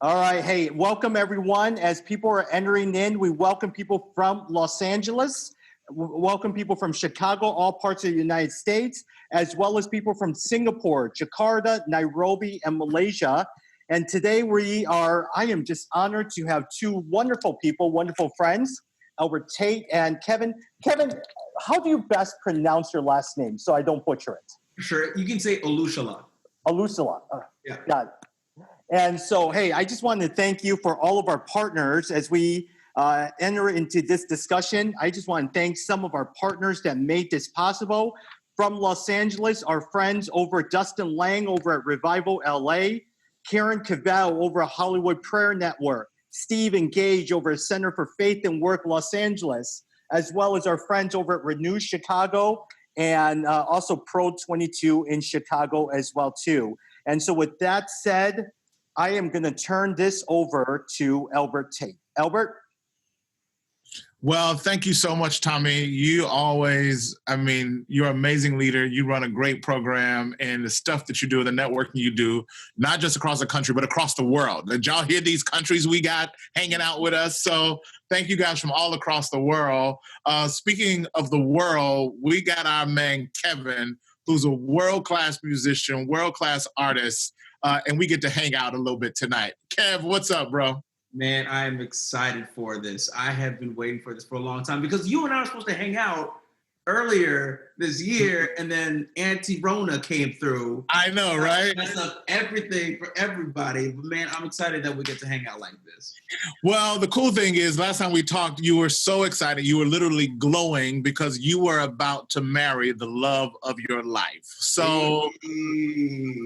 All right. Hey, welcome everyone. As people are entering in, we welcome people from Los Angeles, welcome people from Chicago, all parts of the United States, as well as people from Singapore, Jakarta, Nairobi, and Malaysia. And today I am just honored to have two wonderful people, wonderful friends, Albert Tate and Kevin. Kevin, how do you best pronounce your last name so I don't butcher it? Sure, you can say Olusola. Olusola. Yeah. Got it. And so, hey, I just wanted to thank you for all of our partners as we enter into this discussion. I just want to thank some of our partners that made this possible. From Los Angeles, our friends over at Dustin Lang over at Revival LA, Karen Cavell over at Hollywood Prayer Network, Steve Engage over at Center for Faith and Work Los Angeles, as well as our friends over at Renew Chicago and also Pro 22 in Chicago as well too. And so with that said, I am going to turn this over to Albert Tate. Albert? Well, thank you so much, Tommy. You're an amazing leader. You run a great program, and the stuff that you do, the networking you do, not just across the country, but across the world. Did y'all hear these countries we got hanging out with us? So thank you guys from all across the world. Speaking of the world, we got our man, Kevin, who's a world-class musician, world-class artist, and we get to hang out a little bit tonight. Kev, what's up, bro? Man, I am excited for this. I have been waiting for this for a long time because you and I were supposed to hang out earlier this year, and then Auntie Rona came through. I know, right? Messed up everything for everybody. But man, I'm excited that we get to hang out like this. Well, the cool thing is, last time we talked, you were so excited. You were literally glowing because you were about to marry the love of your life. So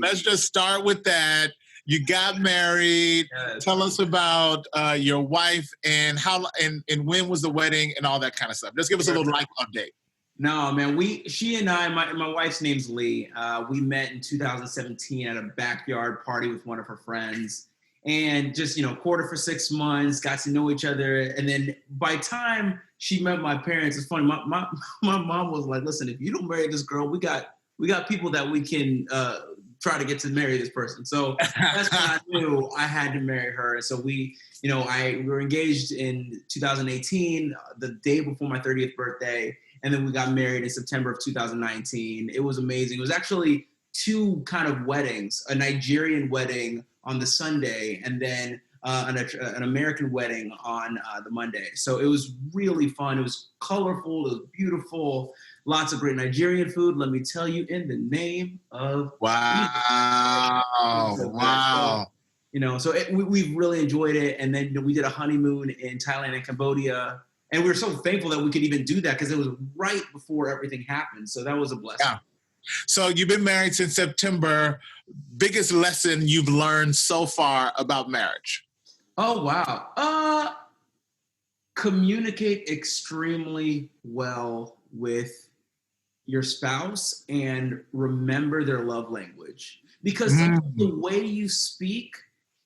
let's just start with that. You got married. Yes. Tell us about your wife and how and when was the wedding and all that kind of stuff. Just give us a little life update. No, man. She and I, my wife's name's Lee. We met in 2017 at a backyard party with one of her friends, and just courted for 6 months, got to know each other, and then by the time she met my parents, it's funny. My mom was like, "Listen, if you don't marry this girl, we got people that we can." Try to get to marry this person. So that's when I knew I had to marry her. And so we were engaged in 2018, the day before my 30th birthday. And then we got married in September of 2019. It was amazing. It was actually two kind of weddings, a Nigerian wedding on the Sunday, and then an American wedding on the Monday. So it was really fun. It was colorful. It was beautiful. Lots of great Nigerian food. Let me tell you, in the name of wow. So we really enjoyed it. And then we did a honeymoon in Thailand and Cambodia. And we were so thankful that we could even do that because it was right before everything happened. So that was a blessing. Yeah. So you've been married since September. Biggest lesson you've learned so far about marriage? Oh, wow. Communicate extremely well with your spouse and remember their love language. Because the way you speak,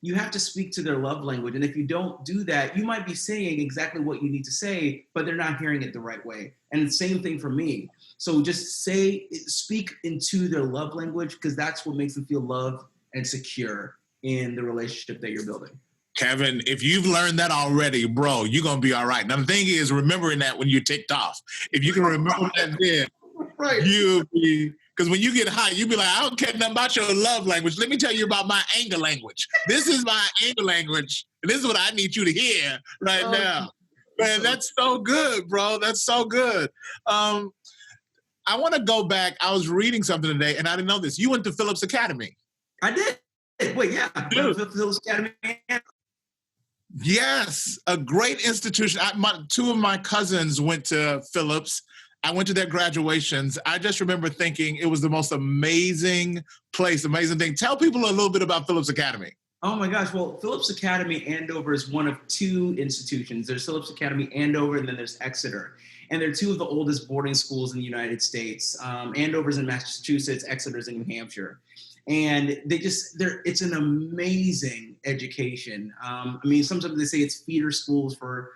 you have to speak to their love language. And if you don't do that, you might be saying exactly what you need to say, but they're not hearing it the right way. And the same thing for me. So just speak into their love language because that's what makes them feel loved and secure in the relationship that you're building. Kevin, if you've learned that already, bro, you're going to be all right. Now, the thing is remembering that when you're ticked off. If you can remember that then, right. Because when you get high, you be like, I don't care nothing about your love language. Let me tell you about my anger language. This is my anger language, and this is what I need you to hear right now. Man, that's so good, bro. That's so good. I want to go back. I was reading something today, and I didn't know this. You went to Phillips Academy. I did. Wait, yeah. Phillips Academy. Yes, a great institution. Two of my cousins went to Phillips. I went to their graduations. I just remember thinking it was the most amazing place, amazing thing. Tell people a little bit about Phillips Academy. Oh my gosh. Well, Phillips Academy Andover is one of two institutions. There's Phillips Academy Andover, and then there's Exeter. And they're two of the oldest boarding schools in the United States. Andover's in Massachusetts, Exeter's in New Hampshire. And it's an amazing education. Sometimes they say it's feeder schools for,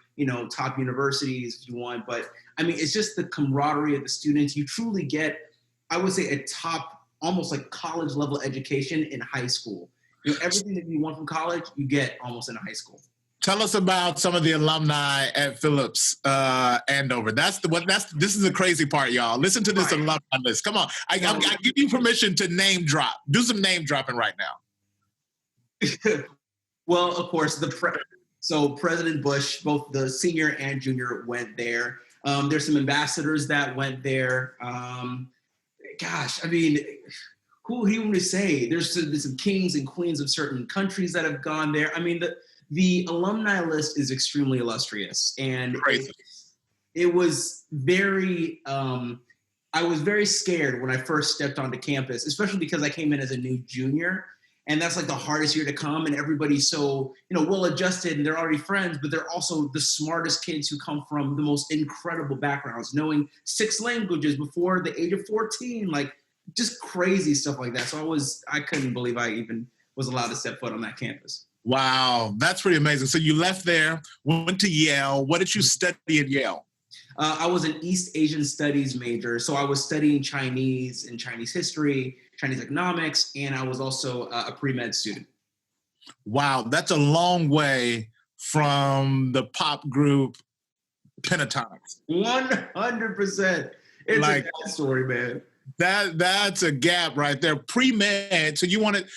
top universities if you want, but it's just the camaraderie of the students. You truly get, I would say, a top, almost like college level education in high school. Everything that you want from college, you get almost in a high school. Tell us about some of the alumni at Phillips Andover. This is the crazy part, y'all. Listen to this alumni list. Come on, I give you permission to name drop. Do some name dropping right now. Well, of course, so President Bush, both the senior and junior, went there. There's some ambassadors that went there. Gosh, I mean, who do you want to say? There's some kings and queens of certain countries that have gone there. I mean, the alumni list is extremely illustrious, and it was very. I was very scared when I first stepped onto campus, especially because I came in as a new junior, and that's like the hardest year to come, and everybody's so well adjusted, and they're already friends, but they're also the smartest kids who come from the most incredible backgrounds, knowing 6 languages before the age of 14, like just crazy stuff like that. So I couldn't believe I even was allowed to step foot on that campus. Wow, that's pretty amazing. So you left there, went to Yale. What did you study at Yale? I was an East Asian Studies major. So I was studying Chinese and Chinese history, Chinese economics, and I was also a pre-med student. Wow, that's a long way from the pop group Pentatonix. 100%. It's like a bad story, man. That's a gap right there. Pre-med. So you wanted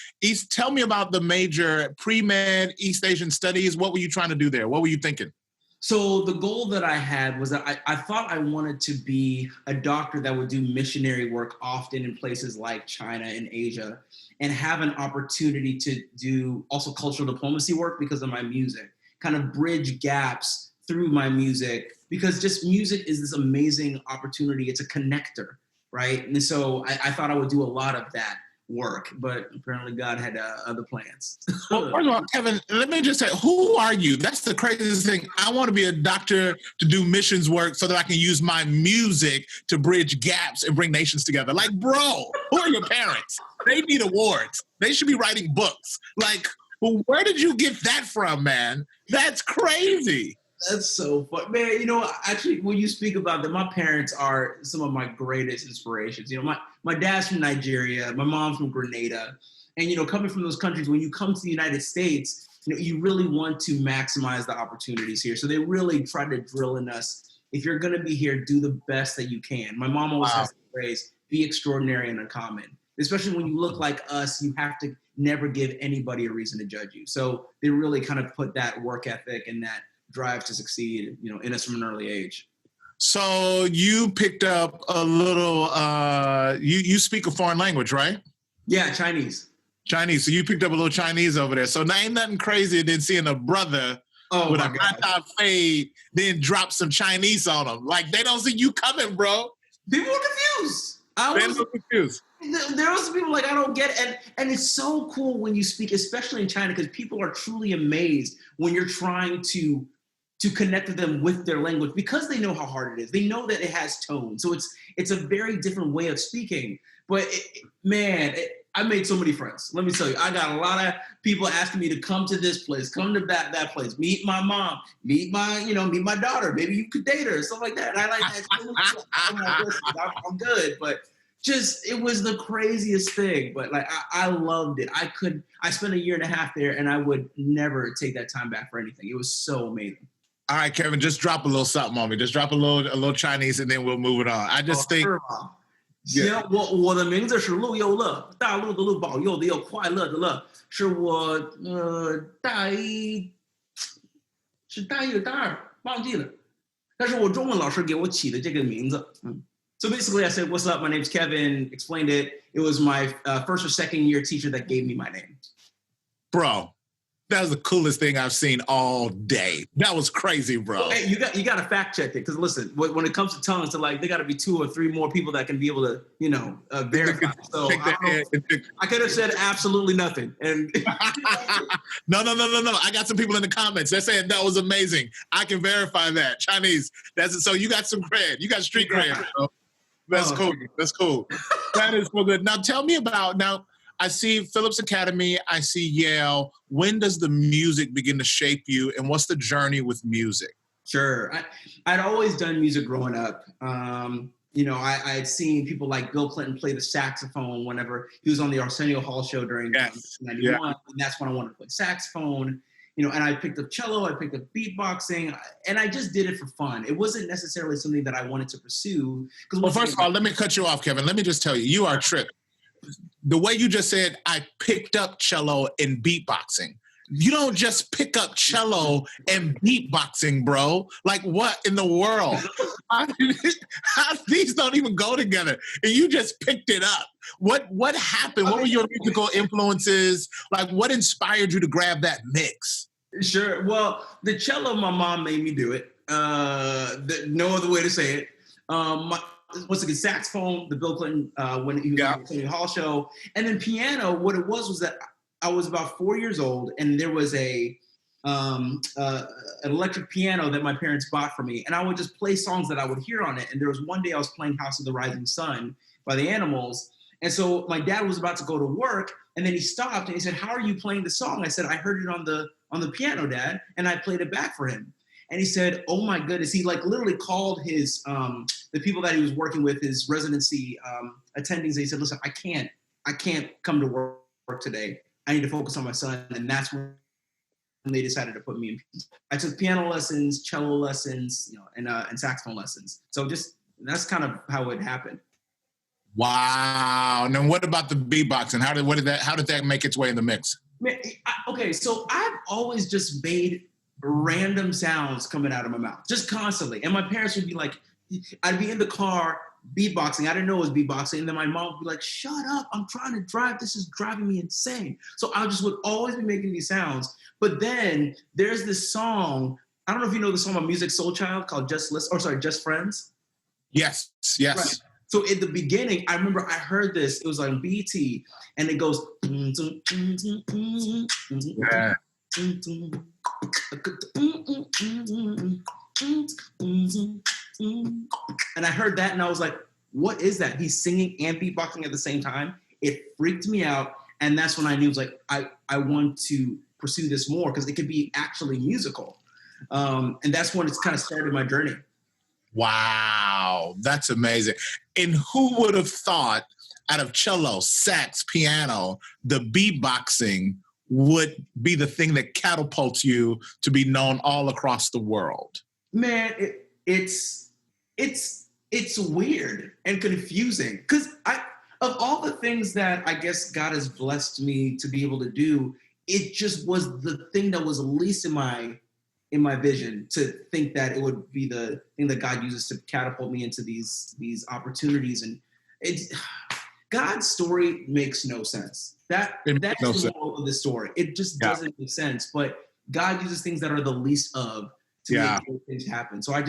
tell me about the major pre-med East Asian Studies. What were you trying to do there? What were you thinking? So the goal that I had was that I thought I wanted to be a doctor that would do missionary work often in places like China and Asia, and have an opportunity to do also cultural diplomacy work because of my music, kind of bridge gaps through my music, because just music is this amazing opportunity. It's a connector. Right. And so I thought I would do a lot of that work, but apparently God had other plans. Well, first of all, Kevin, let me just say, who are you? That's the craziest thing. I want to be a doctor to do missions work so that I can use my music to bridge gaps and bring nations together. Like, bro, who are your parents? They need awards. They should be writing books. Like, well, where did you get that from, man? That's crazy. That's so fun, man. Actually, when you speak about them, my parents are some of my greatest inspirations. My dad's from Nigeria, my mom's from Grenada, and coming from those countries, when you come to the United States, you really want to maximize the opportunities here. So they really try to drill in us. If you're going to be here, do the best that you can. My mom always has the phrase, "Be extraordinary and uncommon." Especially when you look like us, you have to never give anybody a reason to judge you. So they really kind of put that work ethic and that drive to succeed, in us from an early age. So you picked up a little, you speak a foreign language, right? Yeah, Chinese. Chinese. So you picked up a little Chinese over there. So now ain't nothing crazier than seeing a brother with a high top fade, then drop some Chinese on them. Like, they don't see you coming, bro. People were confused. There was people like, I don't get it. And it's so cool when you speak, especially in China, because people are truly amazed when you're trying to connect with them with their language, because they know how hard it is. They know that it has tone. So it's a very different way of speaking. But I made so many friends. Let me tell you, I got a lot of people asking me to come to this place, come to that place, meet my mom, meet my daughter. Maybe you could date her, stuff like that. And I like that. I'm good, but it was the craziest thing. But like, I loved it. I spent 1.5 years there, and I would never take that time back for anything. It was so amazing. All right, Kevin, just drop a little something on me. Just drop a little Chinese, and then we'll move it on. I just think. 行，我的名字是陆佑乐，大陆的陆，保佑的佑，快乐的乐，是我大一的大二忘记了，但是我中文老师给我起的这个名字。So basically, I said, "What's up? My name's Kevin." Explained it. It was my first or second year teacher that gave me my name. Bro, that was the coolest thing I've seen all day. That was crazy, bro. Well, hey, you got to fact check it, because listen, when it comes to tongues, they got to be 2 or 3 more people that can be able to, verify. So I could have said absolutely nothing. And No. I got some people in the comments. They're saying that was amazing. I can verify that. Chinese. So you got some cred. You got street cred. Bro. That's cool. That's cool. That is so good. Now tell me about I see Phillips Academy, I see Yale. When does the music begin to shape you, and what's the journey with music? Sure. I'd always done music growing up. I had seen people like Bill Clinton play the saxophone whenever he was on the Arsenio Hall show during 1991. And that's when I wanted to play saxophone. And I picked up cello, I picked up beatboxing, and I just did it for fun. It wasn't necessarily something that I wanted to pursue. Well, first of all, let me cut you off, Kevin. Let me just tell you, you are tripping. The way you just said, I picked up cello in beatboxing. You don't just pick up cello and beatboxing, bro. Like, what in the world? These don't even go together. And you just picked it up. What happened? What were your musical influences? Like, what inspired you to grab that mix? Sure. Well, the cello, my mom made me do it. No other way to say it. Once again, saxophone, the Bill Clinton, when he was on the Arsenio Hall show. And then piano, what it was that I was about 4 years old, and there was an electric piano that my parents bought for me, and I would just play songs that I would hear on it. And there was one day I was playing House of the Rising Sun by the Animals, and so my dad was about to go to work, and then he stopped and he said, "How are you playing the song?" I said, "I heard it on the piano, Dad," and I played it back for him. And he said, "Oh my goodness!" He like literally called his the people that he was working with, his residency attendings. And he said, "Listen, I can't come to work today. I need to focus on my son." And that's when they decided to put me in. I took piano lessons, cello lessons, and saxophone lessons. So that's kind of how it happened. Wow. And then what about the beatboxing? How did that make its way in the mix? Okay, so I've always just made random sounds coming out of my mouth, just constantly. And my parents would be like, I'd be in the car beatboxing. I didn't know it was beatboxing. And then my mom would be like, "Shut up, I'm trying to drive. This is driving me insane." So I would always be making these sounds. But then there's this song, I don't know if you know the song by Music Soul Child called Just Friends. Yes. Right. So at the beginning, I remember I heard this, it was on BT, and it goes, yeah. And I heard that and I was like, what is that? He's singing and beatboxing at the same time. It freaked me out. And that's when I knew, it was like, I want to pursue this more because it could be actually musical. And that's when it's kind of started my journey. Wow, that's amazing. And who would have thought out of cello, sax, piano, the beatboxing would be the thing that catapults you to be known all across the world? Man, it's weird and confusing because of all the things that I guess God has blessed me to be able to do, it just was the thing that was least in my vision to think that it would be the thing that God uses to catapult me into these opportunities. And God's story makes no sense. That's the moral of the story. It just doesn't make sense. But God uses things that are the least of to make those things happen. So I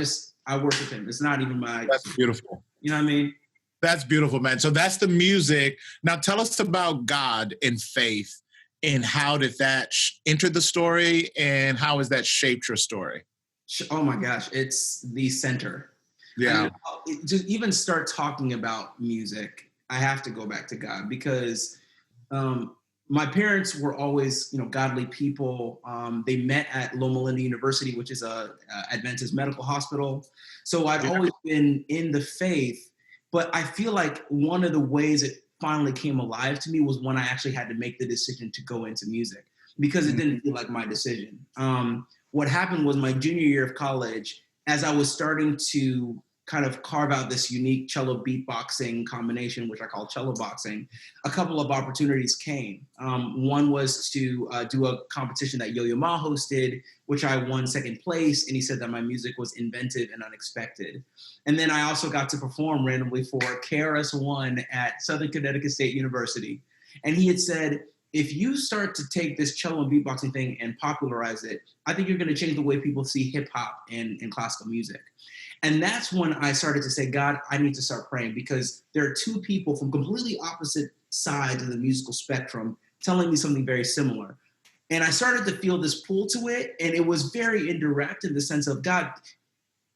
work with him. It's not even my. That's beautiful. You know what I mean? That's beautiful, man. So that's the music. Now tell us about God and faith, and how did that enter the story, and how has that shaped your story? Oh my gosh, it's the center. Yeah. To even start talking about music, I have to go back to God because my parents were always, godly people. They met at Loma Linda University, which is a Adventist medical hospital. So I've always been in the faith. But I feel like one of the ways it finally came alive to me was when I actually had to make the decision to go into music because it didn't feel like my decision. What happened was my junior year of college, as I was starting to kind of carve out this unique cello beatboxing combination, which I call cello boxing, a couple of opportunities came. One was to do a competition that Yo-Yo Ma hosted, which I won second place, and he said that my music was inventive and unexpected. And then I also got to perform randomly for KRS-One at Southern Connecticut State University. And he had said, if you start to take this cello and beatboxing thing and popularize it, I think you're going to change the way people see hip hop and classical music. And that's when I started to say, God, I need to start praying because there are two people from completely opposite sides of the musical spectrum telling me something very similar. And I started to feel this pull to it. And it was very indirect in the sense of, God,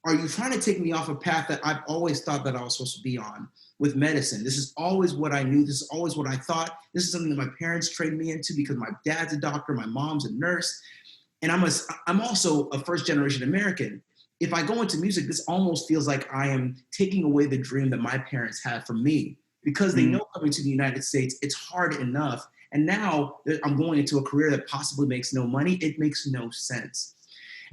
are you trying to take me off a path that I've always thought that I was supposed to be on with medicine? This is always what I knew. This is always what I thought. This is something that my parents trained me into because my dad's a doctor, my mom's a nurse. And I'm also a first generation American. if I go into music, this almost feels like I am taking away the dream that my parents had for me, because they know coming to the United States, it's hard enough. And now that I'm going into a career that possibly makes no money, it makes no sense.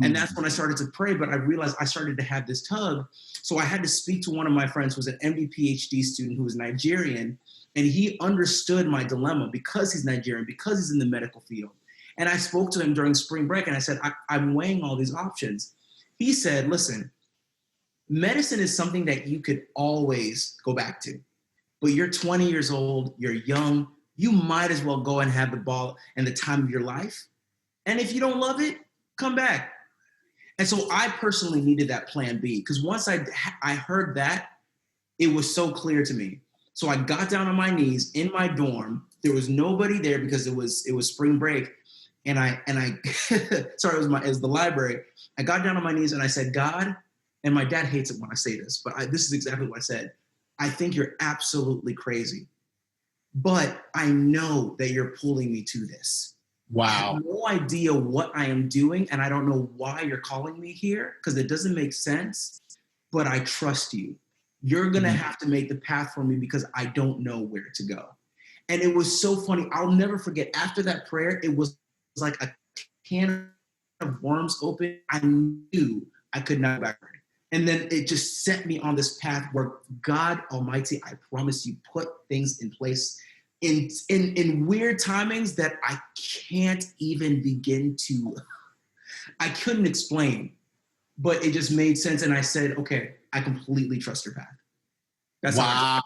And that's when I started to pray, but I realized I started to have this tug. So I had to speak to one of my friends who was an MD PhD student who was Nigerian, and he understood my dilemma because he's Nigerian, because he's in the medical field. And I spoke to him during spring break, and I said, I'm weighing all these options. He said, listen, medicine is something that you could always go back to, but you're 20 years old, you're young, you might as well go and have the ball and the time of your life. And if you don't love it, come back. And so I personally needed that plan B, because once I heard that, it was so clear to me. So I got down on my knees in my dorm. There was nobody there because it was spring break. And I sorry, it was the library. I got down on my knees and I said, God, and my dad hates it when I say this, but this is exactly what I said. I think you're absolutely crazy, but I know that you're pulling me to this. Wow. I have no idea what I am doing, and I don't know why you're calling me here, because it doesn't make sense, but I trust you. You're going to have to make the path for me because I don't know where to go. And it was so funny. I'll never forget, after that prayer, it was like a can of worms open. I knew I could not go backward. And then it just set me on this path where, God Almighty, I promise you, put things in place in weird timings that I can't even begin to, I couldn't explain, but it just made sense. And I said, okay, I completely trust your path. That's wow.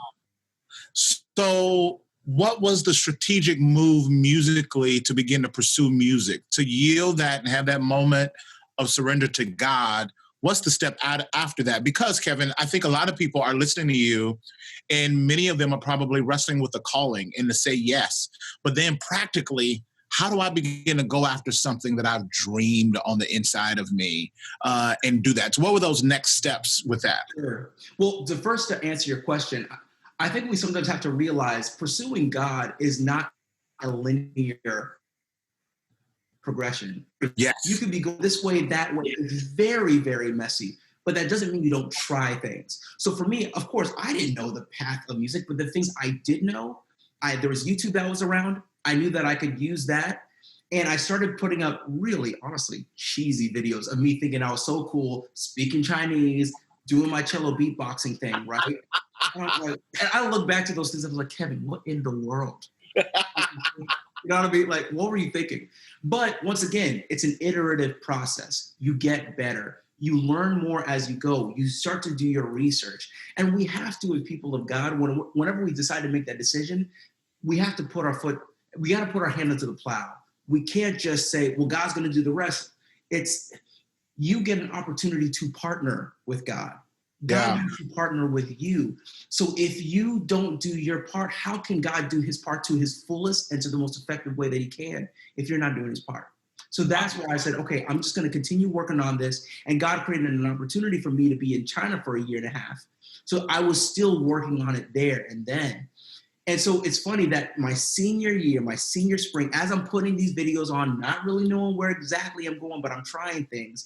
So what was the strategic move musically to begin to pursue music, to yield that and have that moment of surrender to God? What's the step after that? Because, Kevin, I think a lot of people are listening to you, and many of them are probably wrestling with the calling and to say yes. But then practically, how do I begin to go after something that I've dreamed on the inside of me and do that? So what were those next steps with that? Sure. Well, the first, to answer your question, I think we sometimes have to realize pursuing God is not a linear progression. Yes. You could be going this way, that way. It's very, very messy, but that doesn't mean you don't try things. So for me, of course, I didn't know the path of music, but the things I did know, there was YouTube that was around. I knew that I could use that. And I started putting up really, honestly, cheesy videos of me thinking I was so cool, speaking Chinese, doing my cello beatboxing thing, right? And I look back to those things, I was like, Kevin, what in the world? You know what I mean? Like, what were you thinking? But once again, it's an iterative process. You get better. You learn more as you go. You start to do your research. And we have to, as people of God, whenever we decide to make that decision, we have to got to put our hand into the plow. We can't just say, well, God's going to do the rest. You get an opportunity to partner with God. God has to partner with you. So if you don't do your part, how can God do his part to his fullest and to the most effective way that he can if you're not doing his part? So that's why I said, okay, I'm just going to continue working on this. And God created an opportunity for me to be in China for 1.5 years. So I was still working on it there and then. And so it's funny that my senior year, my senior spring, as I'm putting these videos on, not really knowing where exactly I'm going, but I'm trying things,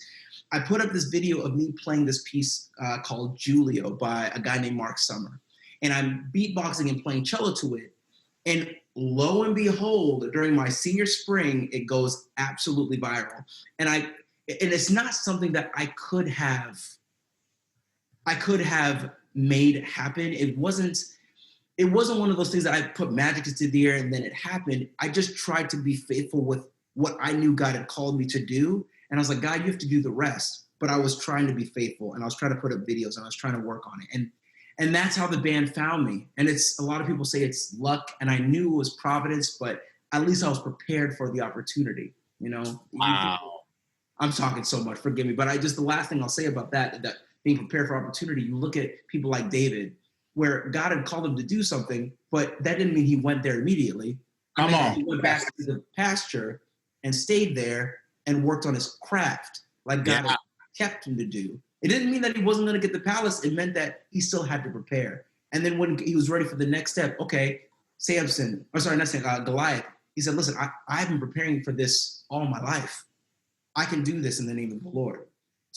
I put up this video of me playing this piece called Giulio by a guy named Mark Summer. And I'm beatboxing and playing cello to it. And lo and behold, during my senior spring, it goes absolutely viral. And it's not something that I could have made happen. It wasn't one of those things that I put magic into the air and then it happened. I just tried to be faithful with what I knew God had called me to do. And I was like, God, you have to do the rest. But I was trying to be faithful and I was trying to put up videos and I was trying to work on it. And that's how the band found me. And a lot of people say it's luck, and I knew it was providence, but at least I was prepared for the opportunity, you know? Wow. I'm talking so much, forgive me. But the last thing I'll say about that being prepared for opportunity, you look at people like David, where God had called him to do something, but that didn't mean he went there immediately. He went back to the pasture and stayed there and worked on his craft like God had kept him to do. It didn't mean that he wasn't going to get the palace. It meant that he still had to prepare. And then when he was ready for the next step, okay, Goliath, he said, listen, I've been preparing for this all my life. I can do this in the name of the Lord.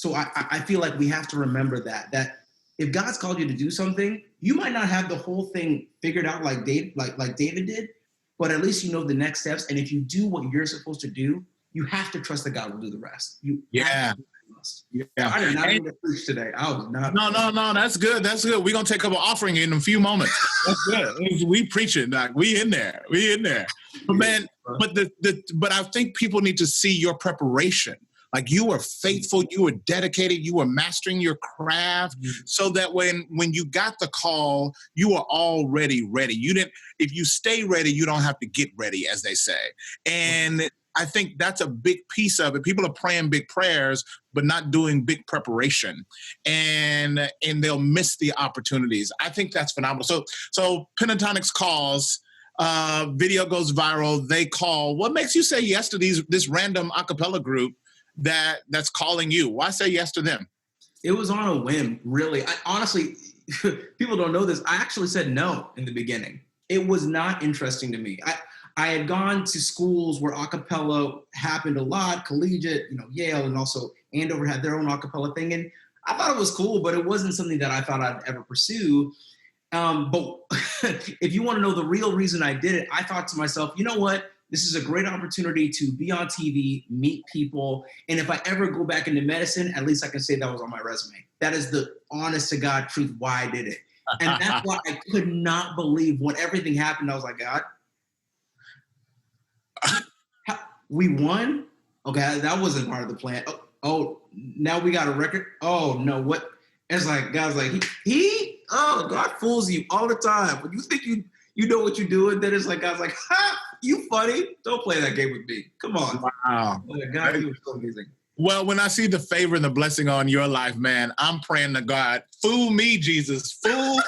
So I feel like we have to remember that if God's called you to do something, you might not have the whole thing figured out like David did, but at least you know the next steps. And if you do what you're supposed to do, you have to trust that God will do the rest. Yeah. I did not even preach today. I was not. No. That's good. That's good. We're gonna take up an offering in a few moments. That's good. We preaching, Doc. We in there. But man, but I think people need to see your preparation. Like you were faithful, you were dedicated, you were mastering your craft, so that when you got the call, you were already ready. If you stay ready, you don't have to get ready, as they say. And I think that's a big piece of it. People are praying big prayers, but not doing big preparation, and they'll miss the opportunities. I think that's phenomenal. So Pentatonix calls, video goes viral. They call. What makes you say yes to this random a cappella group that's calling you? Why say yes to them? It was on a whim, really. Honestly, people don't know this. I actually said no in the beginning. It was not interesting to me. I had gone to schools where a cappella happened a lot, collegiate, Yale, and also Andover had their own a cappella thing. And I thought it was cool, but it wasn't something that I thought I'd ever pursue. But if you want to know the real reason I did it, I thought to myself, you know what? This is a great opportunity to be on TV, meet people. And if I ever go back into medicine, at least I can say that was on my resume. That is the honest to God truth why I did it. And that's why I could not believe when everything happened. I was like, God, we won? Okay, that wasn't part of the plan. Oh, now we got a record? Oh, no, what? It's like, God's like, God fools you all the time. When you think you know what you're doing, then it's like, God's like, ha, you funny. Don't play that game with me. Come on. Wow. Oh, God, you were so amazing. Well, when I see the favor and the blessing on your life, man, I'm praying to God, fool me, Jesus, fool me.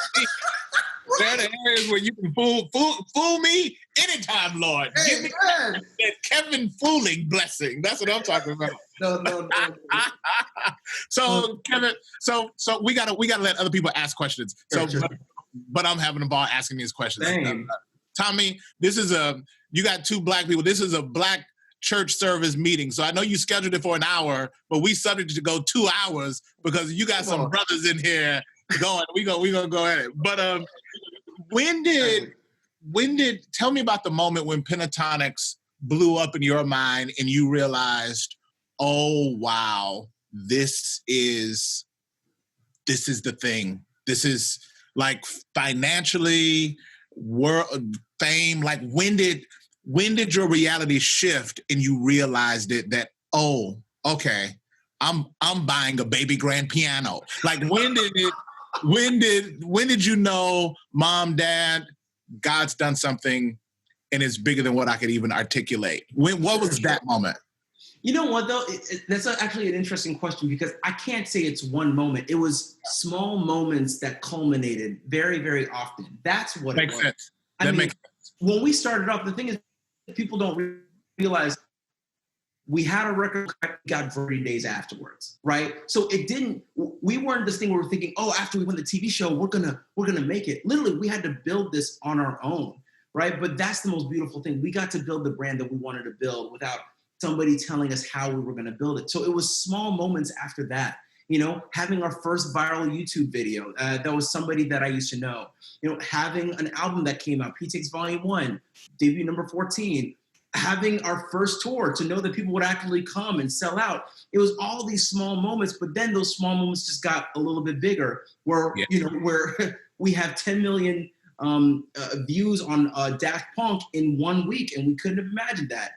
There are the areas where you can fool me anytime, Lord. Hey, give me that Kevin fooling blessing. That's what I'm talking about. No. So Kevin, so we gotta let other people ask questions. So, Sure. But I'm having a ball asking these questions. Same. Tommy, you got two black people. This is a black church service meeting. So I know you scheduled it for an hour, but we subject to go 2 hours because you got some brothers in here going. We gonna go at it. But when did tell me about the moment when Pentatonix blew up in your mind and you realized, oh wow, this is the thing. This is like financially, world fame. Like when did your reality shift and you realized it that, oh, okay, I'm buying a baby grand piano? Like when did you know, Mom, Dad, God's done something and it's bigger than what I could even articulate? What was that moment? You know what, though? That's actually an interesting question because I can't say it's one moment. It was small moments that culminated very, very often. That's what makes it was. sense. Makes sense. When we started off, the thing is, people don't realize we had a record got 30 days afterwards, right? So we weren't this thing where we're thinking, oh, after we win the TV show, we're gonna make it. Literally, we had to build this on our own, right? But that's the most beautiful thing. We got to build the brand that we wanted to build without somebody telling us how we were going to build it. So it was small moments after that, having our first viral YouTube video. That was somebody that I used to know, having an album that came out, P-Takes Volume 1, debut number 14, having our first tour to know that people would actually come and sell out. It was all these small moments, but then those small moments just got a little bit bigger where, where we have 10 million views on Daft Punk in 1 week. And we couldn't have imagined that.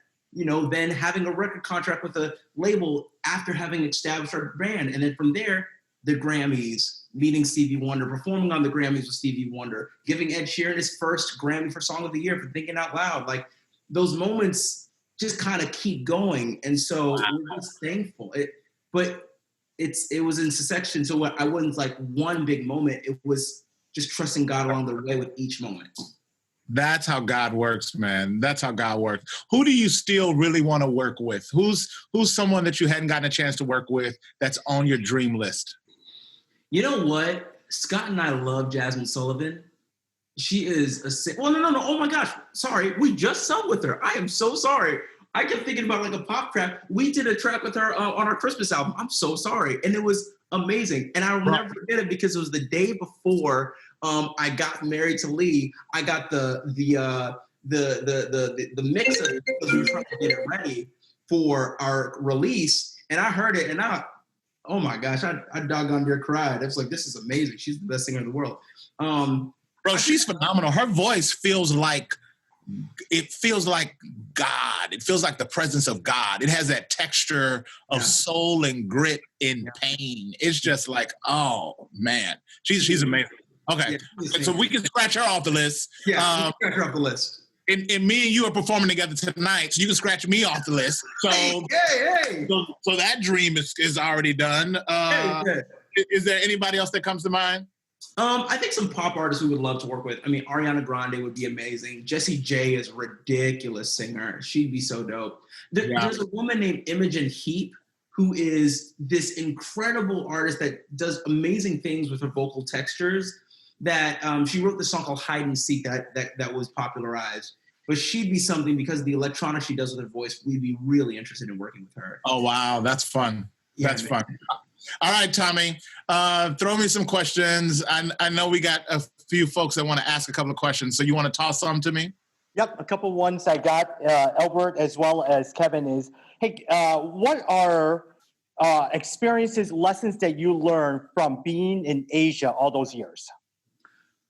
Then having a record contract with a label after having established our brand. And then from there, the Grammys, meeting Stevie Wonder, performing on the Grammys with Stevie Wonder, giving Ed Sheeran his first Grammy for Song of the Year for Thinking Out Loud. Like those moments just kind of keep going. And so we're just thankful. It was in succession. So I wasn't like one big moment. It was just trusting God along the way with each moment. That's how God works, man. That's how God works. Who do you still really want to work with? Who's someone that you hadn't gotten a chance to work with that's on your dream list? You know what? Scott and I love Jasmine Sullivan. She is no. Oh my gosh. Sorry. We just sung with her. I am so sorry. I kept thinking about like a pop track. We did a track with her on our Christmas album. I'm so sorry. And it was amazing. And I'll never forget it because it was the day before I got married to Lee. I got the mix of it because we were trying to get it ready for our release. And I heard it and oh my gosh, I doggone near cried. I was like, this is amazing. She's the best singer in the world. Bro, she's phenomenal. Her voice feels like God. It feels like the presence of God. It has that texture of soul and grit and pain. It's just like, oh man, she's amazing. Okay, so we can scratch her off the list. Yeah, scratch her off the list. And me and you are performing together tonight, so you can scratch me off the list. So, hey. So that dream is already done. Is there anybody else that comes to mind? I think some pop artists we would love to work with. I mean, Ariana Grande would be amazing. Jessie J is a ridiculous singer. She'd be so dope. There's a woman named Imogen Heap who is this incredible artist that does amazing things with her vocal textures. That she wrote this song called Hide and Seek that was popularized. But she'd be something because of the electronics she does with her voice. We'd be really interested in working with her. Oh, wow. That's fun. That's fun. All right, Tommy, throw me some questions. I know we got a few folks that want to ask a couple of questions. So you want to toss some to me? Yep, a couple ones I got, Albert as well as Kevin is, hey, what are experiences, lessons that you learned from being in Asia all those years?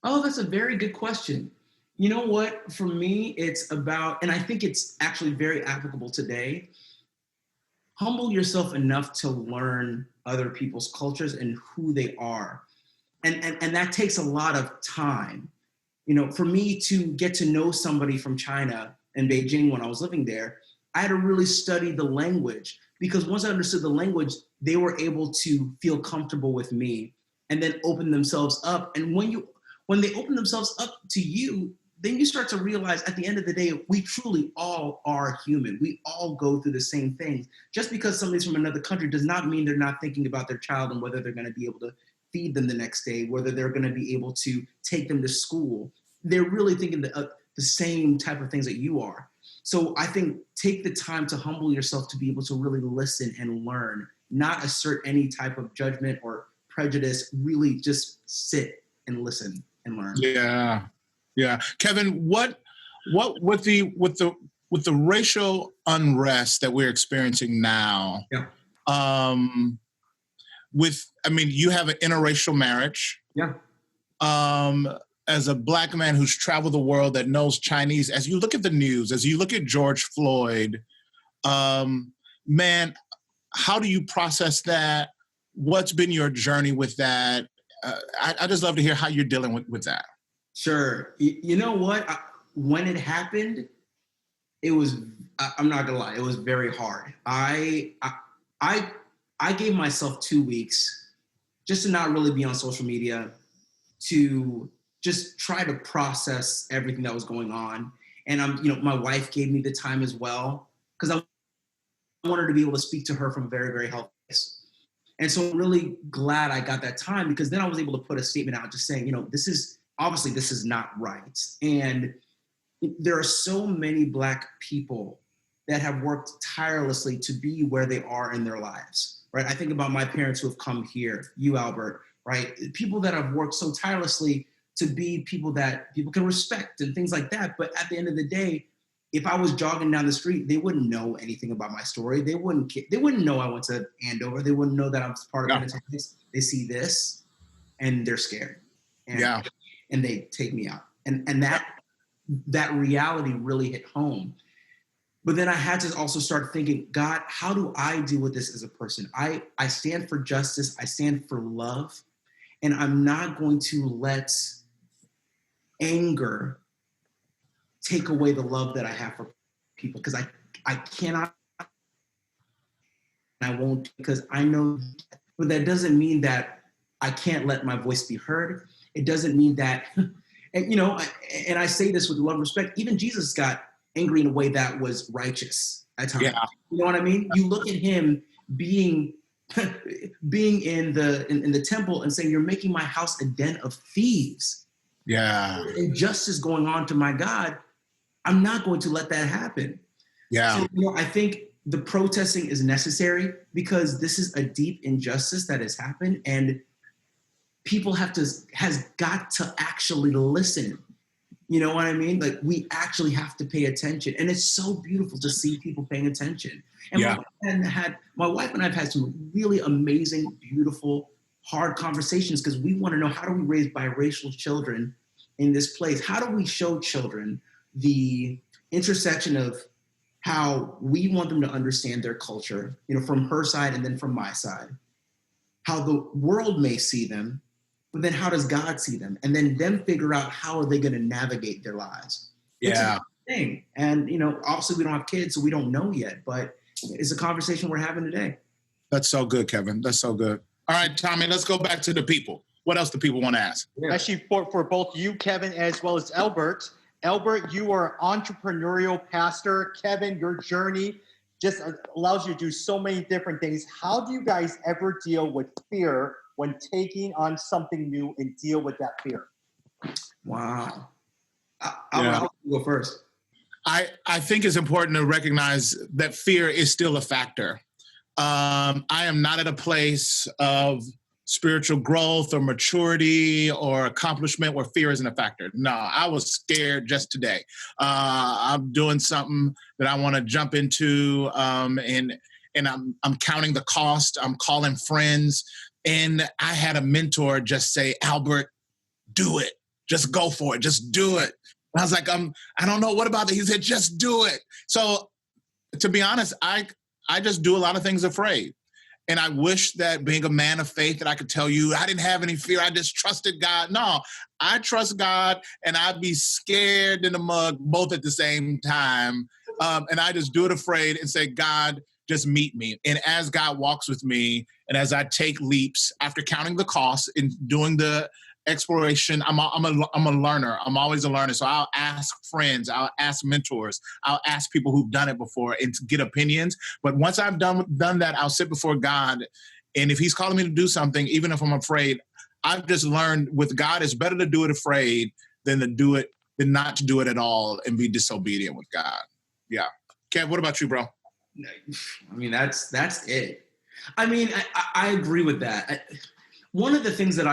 Oh, that's a very good question. You know what? For me, it's about, and I think it's actually very applicable today, humble yourself enough to learn other people's cultures and who they are. And that takes a lot of time. You know, for me to get to know somebody from China and Beijing when I was living there, I had to really study the language because once I understood the language, they were able to feel comfortable with me and then open themselves up. And when they open themselves up to you, then you start to realize at the end of the day, we truly all are human. We all go through the same things. Just because somebody's from another country does not mean they're not thinking about their child and whether they're going to be able to feed them the next day, whether they're going to be able to take them to school. They're really thinking the same type of things that you are. So I think take the time to humble yourself to be able to really listen and learn, not assert any type of judgment or prejudice, really just sit and listen and learn. Yeah. Kevin, what with the racial unrest that we're experiencing now, you have an interracial marriage. Yeah. As a Black man who's traveled the world that knows Chinese, as you look at the news, as you look at George Floyd, man, how do you process that? What's been your journey with that? I just love to hear how you're dealing with that. Sure. You know what? When it happened, it was, I'm not gonna lie, it was very hard. I gave myself 2 weeks just to not really be on social media, to just try to process everything that was going on. And my wife gave me the time as well, because I wanted to be able to speak to her from a very, very healthy place. And so I'm really glad I got that time, because then I was able to put a statement out just saying, this is not right. And there are so many Black people that have worked tirelessly to be where they are in their lives, right? I think about my parents who have come here, you, Albert, right? People that have worked so tirelessly to be people that people can respect and things like that. But at the end of the day, if I was jogging down the street, they wouldn't know anything about my story. They wouldn't know I went to Andover. They wouldn't know that I was part of Pentatonix. They see this and they're scared. And they take me out. And that reality really hit home. But then I had to also start thinking, God, how do I deal with this as a person? I stand for justice. I stand for love. And I'm not going to let anger take away the love that I have for people, because I cannot, and I won't, because I know, but that doesn't mean that I can't let my voice be heard. It doesn't mean that, and I say this with love and respect, even Jesus got angry in a way that was righteous at times. Yeah. You know what I mean? You look at him being in the temple and saying, you're making my house a den of thieves. Yeah. Injustice going on to my God. I'm not going to let that happen. Yeah. So, I think the protesting is necessary because this is a deep injustice that has happened, and people has got to actually listen. You know what I mean? Like, we actually have to pay attention. And it's so beautiful to see people paying attention. And Yeah. my wife and I have had some really amazing, beautiful, hard conversations because we want to know, how do we raise biracial children in this place? How do we show children the intersection of how we want them to understand their culture, from her side and then from my side, how the world may see them, but then how does God see them? And then them figure out how are they going to navigate their lives. Yeah. It's a thing. And, obviously we don't have kids, so we don't know yet, but it's a conversation we're having today. That's so good, Kevin. That's so good. All right, Tommy, let's go back to the people. What else do people want to ask? Yeah. Actually, for both you, Kevin, as well as Albert. Albert, you are an entrepreneurial pastor. Kevin, your journey just allows you to do so many different things. How do you guys ever deal with fear when taking on something new and deal with that fear? Wow. I'll go first. I think it's important to recognize that fear is still a factor. I am not at a place of spiritual growth or maturity or accomplishment where fear isn't a factor. No, I was scared just today. I'm doing something that I want to jump into, and I'm counting the cost. I'm calling friends, and I had a mentor just say, "Albert, do it. Just go for it. Just do it." And I was like, I don't know, what about that? He said, "Just do it." So, to be honest, I just do a lot of things afraid. And I wish that, being a man of faith, that I could tell you I didn't have any fear. I just trusted God. No, I trust God, and I'd be scared in the mug both at the same time. And I just do it afraid and say, "God, just meet me." And as God walks with me, and as I take leaps after counting the costs and doing the exploration, I'm a learner. I'm always a learner. So I'll ask friends, I'll ask mentors, I'll ask people who've done it before and to get opinions. But once I've done that, I'll sit before God. And if he's calling me to do something, even if I'm afraid, I've just learned with God, it's better to do it afraid than not to do it at all and be disobedient with God. Yeah. Kev, what about you, bro? I mean, that's it. I mean, I agree with that. One of the things that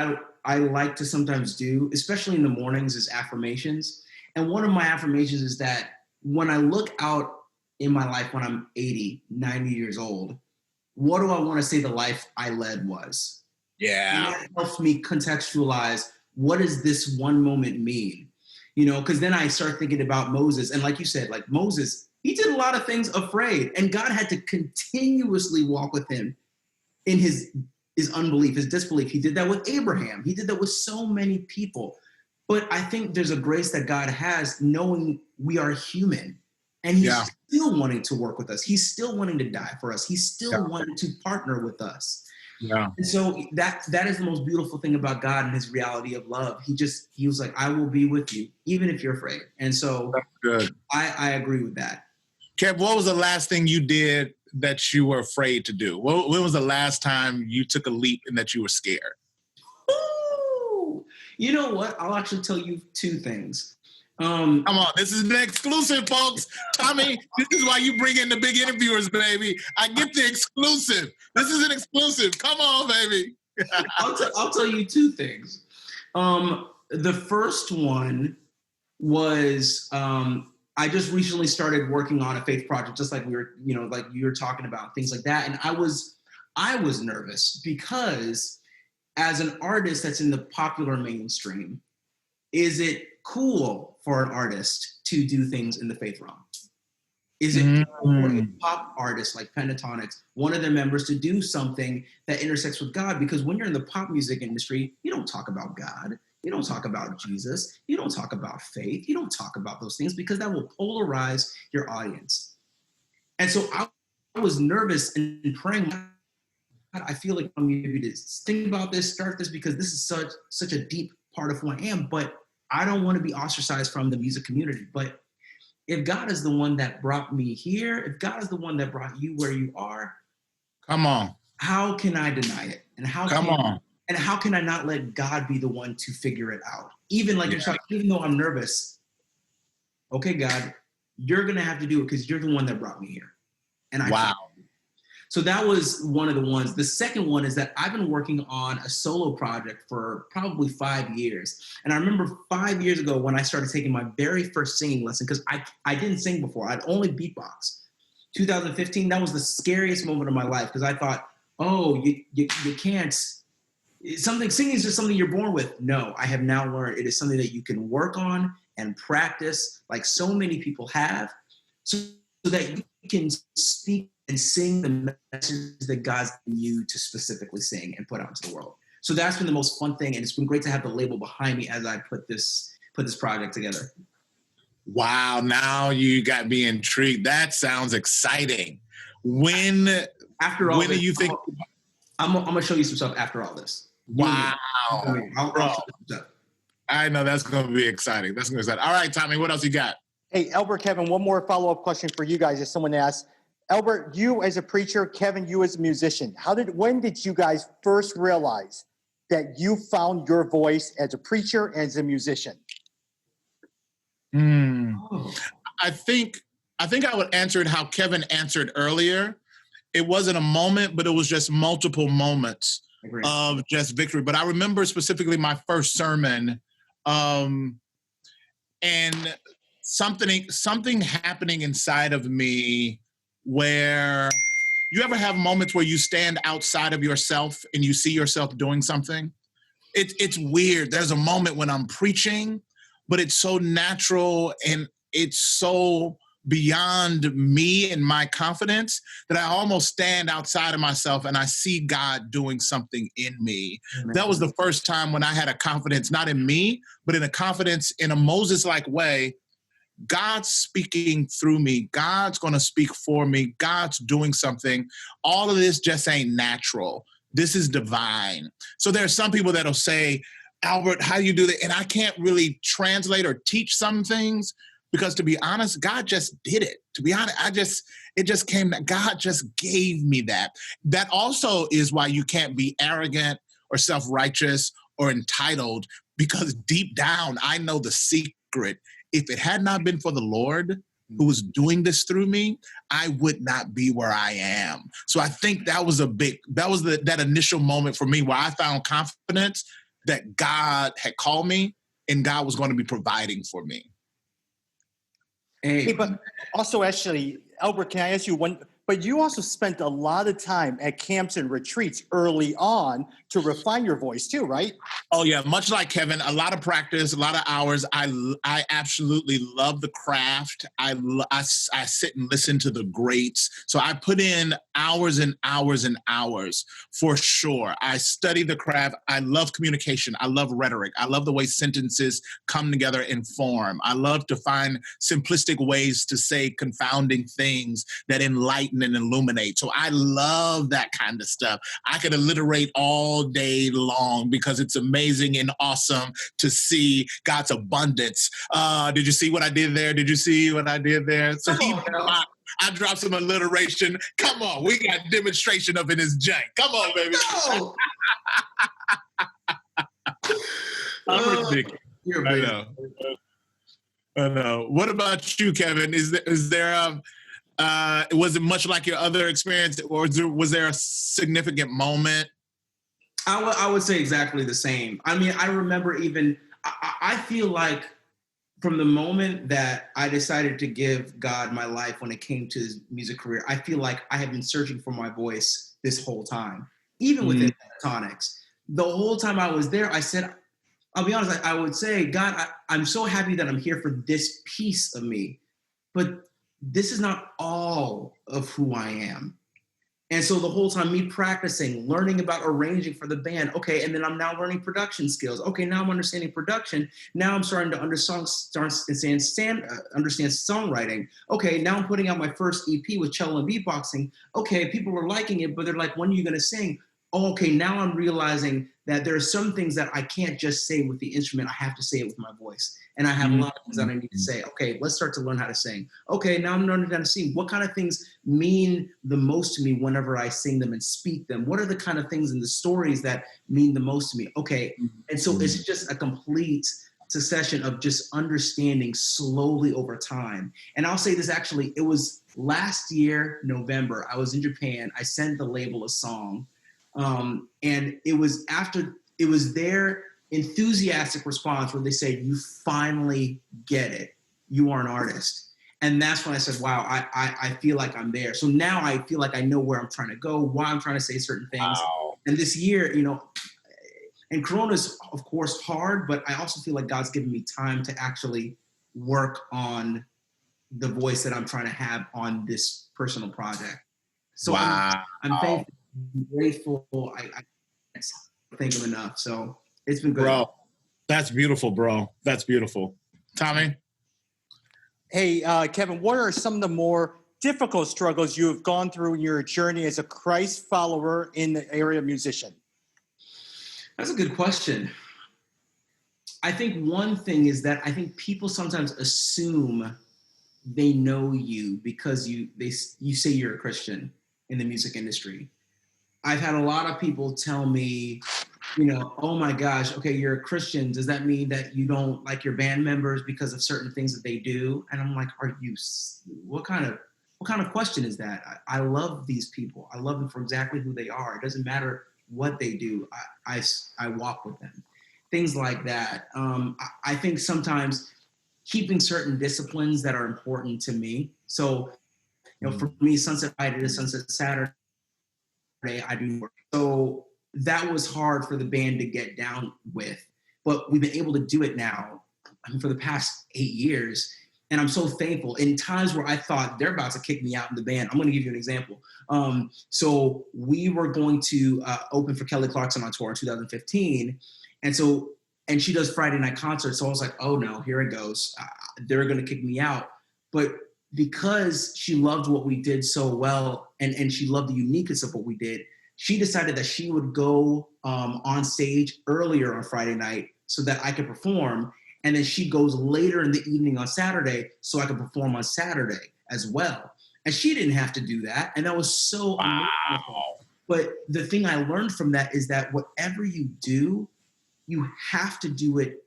I like to sometimes do, especially in the mornings, is affirmations. And one of my affirmations is that when I look out in my life when I'm 80, 90 years old, what do I want to say the life I led was? Yeah. And that helps me contextualize, what does this one moment mean? Because then I start thinking about Moses. And like you said, like Moses, he did a lot of things afraid. And God had to continuously walk with him in his unbelief, his disbelief. He did that with Abraham. He did that with so many people. But I think there's a grace that God has, knowing we are human, and he's still wanting to work with us. He's still wanting to die for us. He's still wanting to partner with us. Yeah. And so that is the most beautiful thing about God and his reality of love. He was like, "I will be with you, even if you're afraid." And so that's good. I agree with that. Kev, what was the last thing you did that you were afraid to do? When was the last time you took a leap and that you were scared? Ooh, you know what? I'll actually tell you two things. Come on, this is an exclusive, folks. Tommy, this is why you bring in the big interviewers, baby. I get the exclusive. This is an exclusive. Come on, baby. I'll tell you two things. The first one was I just recently started working on a faith project, just like like you were talking about, things like that. And I was nervous because, as an artist that's in the popular mainstream, is it cool for an artist to do things in the faith realm? Is it cool for a pop artist like Pentatonix, one of their members, to do something that intersects with God? Because when you're in the pop music industry, you don't talk about God. You don't talk about Jesus. You don't talk about faith. You don't talk about those things, because that will polarize your audience. And so I was nervous and praying, God, I feel like I'm maybe to think about this, start this, because this is such a deep part of who I am, but I don't want to be ostracized from the music community. But if God is the one that brought me here, if God is the one that brought you where you are, come on, how can I deny it? And how can I not let God be the one to figure it out? Even like you're talking, even though I'm nervous, okay, God, you're going to have to do it because you're the one that brought me here. And I Wow. So that was one of the ones. The second one is that I've been working on a solo project for probably 5 years. And I remember 5 years ago when I started taking my very first singing lesson, because I didn't sing before. I'd only beatbox. 2015, that was the scariest moment of my life because I thought, oh, you can't. Singing is just something you're born with. No, I have now learned it is something that you can work on and practice like so many people have so that you can speak and sing the message that God's given you to specifically sing and put out into the world. So that's been the most fun thing. And it's been great to have the label behind me as I put this project together. Wow. Now you got me intrigued. That sounds exciting. When do you think? I'm going to show you some stuff after all this. Wow. I'll I know that's going to be exciting. That's going to be exciting. All right, Tommy, what else you got? Hey, Albert, Kevin, one more follow-up question for you guys. If someone asked, Albert, you as a preacher, Kevin, you as a musician, when did you guys first realize that you found your voice as a preacher and as a musician? I think I would answer it how Kevin answered earlier. It wasn't a moment, but it was just multiple moments of just victory. But I remember specifically my first sermon, and something happening inside of me where you ever have moments where you stand outside of yourself and you see yourself doing something? It's weird. There's a moment when I'm preaching, but it's so natural and it's so beyond me and my confidence that I almost stand outside of myself and I see God doing something in me. Amen. That was the first time when I had a confidence, not in me, but in a confidence in a Moses-like way. God's speaking through me. God's going to speak for me. God's doing something. All of this just ain't natural. This is divine. So there are some people that'll say, Albert, how do you do that? And I can't really translate or teach some things because, to be honest, God just did it. To be honest, it just came that God just gave me that. That also is why you can't be arrogant or self-righteous or entitled, because deep down, I know the secret. If it had not been for the Lord who was doing this through me, I would not be where I am. So I think that was that initial moment for me where I found confidence that God had called me and God was going to be providing for me. Hey, but also actually, Albert, can I ask you one? But you also spent a lot of time at camps and retreats early on to refine your voice too, right? Oh yeah, much like Kevin, a lot of practice, a lot of hours. I absolutely love the craft. I sit and listen to the greats. So I put in hours and hours and hours for sure. I study the craft. I love communication. I love rhetoric. I love the way sentences come together and form. I love to find simplistic ways to say confounding things that enlighten and illuminate. So I love that kind of stuff. I could alliterate all day long because it's amazing and awesome to see God's abundance. Did you see what I did there? Did you see what I did there? So I dropped some alliteration. Come on, we got demonstration up in this jank. Come on, baby. No. I'm ridiculous. You're I know. What about you, Kevin? Is there was it much like your other experience, or was there a significant moment? I would say exactly the same. I mean, I remember I feel like from the moment that I decided to give God my life when it came to his music career, I feel like I have been searching for my voice this whole time, even within Pentatonix. The whole time I was there, I said, I'll be honest, I would say, God, I'm so happy that I'm here for this piece of me, but this is not all of who I am. And so the whole time, me practicing, learning about arranging for the band. Okay, and then I'm now learning production skills. Okay, now I'm understanding production. Now I'm starting to understand songwriting. Okay, now I'm putting out my first EP with cello and beatboxing. Okay, people are liking it, but they're like, when are you going to sing? Oh, okay, now I'm realizing that there are some things that I can't just say with the instrument. I have to say it with my voice. And I have a lot of things that I need to say. Okay, let's start to learn how to sing. Okay, now I'm learning how to sing. What kind of things mean the most to me whenever I sing them and speak them? What are the kind of things in the stories that mean the most to me? Okay, and so it's just a complete succession of just understanding slowly over time. And I'll say this, actually, it was last year, November, I was in Japan. I sent the label a song. And it was their enthusiastic response where they said, "You finally get it. You are an artist." And that's when I said, wow, I feel like I'm there. So now I feel like I know where I'm trying to go, why I'm trying to say certain things. Wow. And this year, and Corona's, of course, hard, but I also feel like God's given me time to actually work on the voice that I'm trying to have on this personal project. So wow. I'm thankful, grateful. I can't think of enough. So it's been good. Bro, that's beautiful, bro. That's beautiful. Tommy? Hey, Kevin, what are some of the more difficult struggles you have gone through in your journey as a Christ follower in the area of musician? That's a good question. I think one thing is that I think people sometimes assume they know you because you say you're a Christian in the music industry. I've had a lot of people tell me, oh my gosh, okay, you're a Christian. Does that mean that you don't like your band members because of certain things that they do? And I'm like, what kind of question is that? I love these people. I love them for exactly who they are. It doesn't matter what they do. I walk with them. Things like that. I think sometimes keeping certain disciplines that are important to me. So, for me, Sunset Friday to Sunset Saturday, I do work. So that was hard for the band to get down with, but we've been able to do it now for the past 8 years. And I'm so thankful. In times where I thought they're about to kick me out in the band, I'm going to give you an example. So we were going to open for Kelly Clarkson on tour in 2015. And she does Friday night concerts. So I was like, oh no, here it goes. They're going to kick me out. But because she loved what we did so well, and she loved the uniqueness of what we did, she decided that she would go on stage earlier on Friday night so that I could perform. And then she goes later in the evening on Saturday so I could perform on Saturday as well. And she didn't have to do that. And that was so amazing. But the thing I learned from that is that whatever you do, you have to do it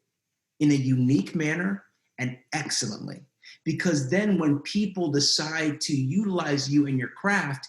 in a unique manner and excellently. Because then when people decide to utilize you in your craft,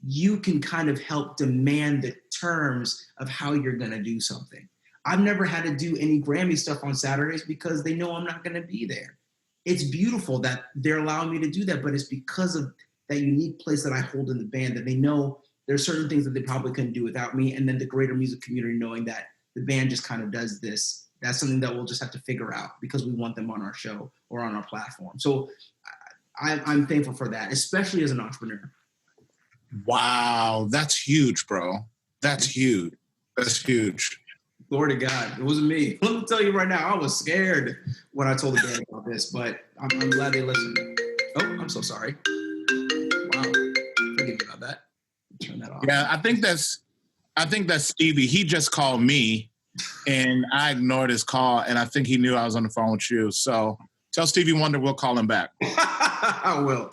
you can kind of help demand the terms of how you're going to do something. I've never had to do any Grammy stuff on Saturdays because they know I'm not going to be there. It's beautiful that they're allowing me to do that, but it's because of that unique place that I hold in the band that they know there's certain things that they probably couldn't do without me. And then the greater music community knowing that the band just kind of does this. That's something that we'll just have to figure out because we want them on our show or on our platform. So I'm thankful for that, especially as an entrepreneur. Wow, that's huge, bro. That's huge. That's huge. Glory to God. It wasn't me. Let me tell you right now, I was scared when I told the band about this, but I'm glad they listened. Oh, I'm so sorry. Wow. Forgive me about that. Turn that off. Yeah, I think that's Stevie. He just called me and I ignored his call and I think he knew I was on the phone with you. So tell Stevie Wonder we'll call him back. I will.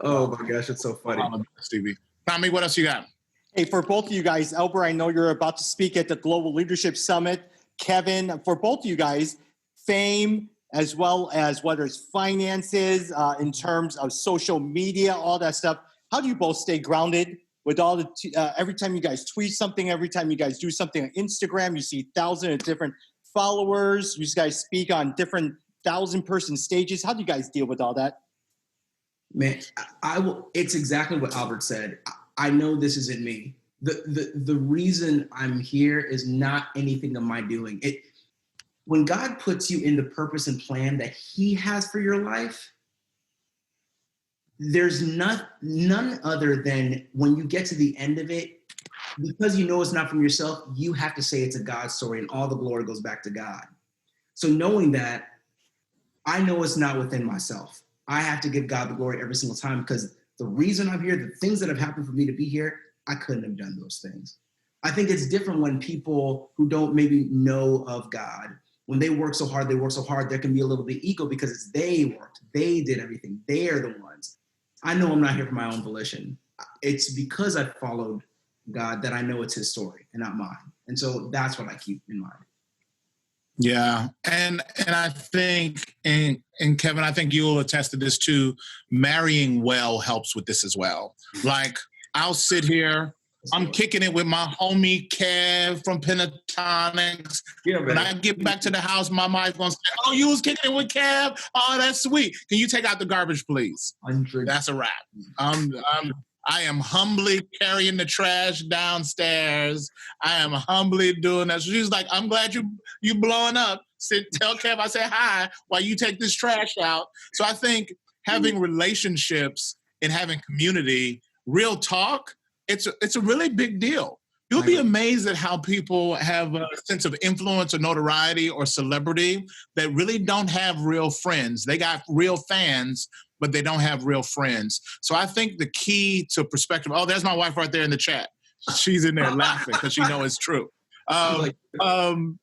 Oh my gosh, it's so funny. Stevie. Tommy, what else you got? Hey, for both of you guys, Albert, I know you're about to speak at the Global Leadership Summit. Kevin, for both of you guys, fame as well as whether it's finances, in terms of social media, all that stuff. How do you both stay grounded with all the, every time you guys tweet something, every time you guys do something on Instagram, you see thousands of different followers. You guys speak on different 1,000-person stages. How do you guys deal with all that? Man, I will. It's exactly what Albert said. I know this isn't me. The reason I'm here is not anything of my doing. When God puts you in the purpose and plan that He has for your life, there's none other than when you get to the end of it, because you know it's not from yourself, you have to say it's a God story and all the glory goes back to God. So knowing that, I know it's not within myself. I have to give God the glory every single time because the reason I'm here, the things that have happened for me to be here, I couldn't have done those things. I think it's different when people who don't maybe know of God, when they work so hard, there can be a little bit of ego because it's they worked, they did everything, they're the ones. I know I'm not here for my own volition. It's because I followed God that I know it's His story and not mine. And so that's what I keep in mind. Yeah, and I think, and Kevin, I think you'll attest to this too. Marrying well helps with this as well. Like, I'll sit here, I'm kicking it with my homie Kev from Pentatonix. Yeah, When I get back to the house, my wife's gonna say, "Oh, you was kicking it with Kev? Oh, that's sweet. Can you take out the garbage, please?" 100. That's a wrap. I am humbly carrying the trash downstairs. I am humbly doing that. So she's like, "I'm glad you blowing up. Tell Kev I say hi while you take this trash out." So I think having relationships and having community, real talk, it's a really big deal. You'll be amazed at how people have a sense of influence or notoriety or celebrity that really don't have real friends. They got real fans, but they don't have real friends. So I think the key to perspective, oh, there's my wife right there in the chat. She's in there laughing because she knows it's true. LaRosa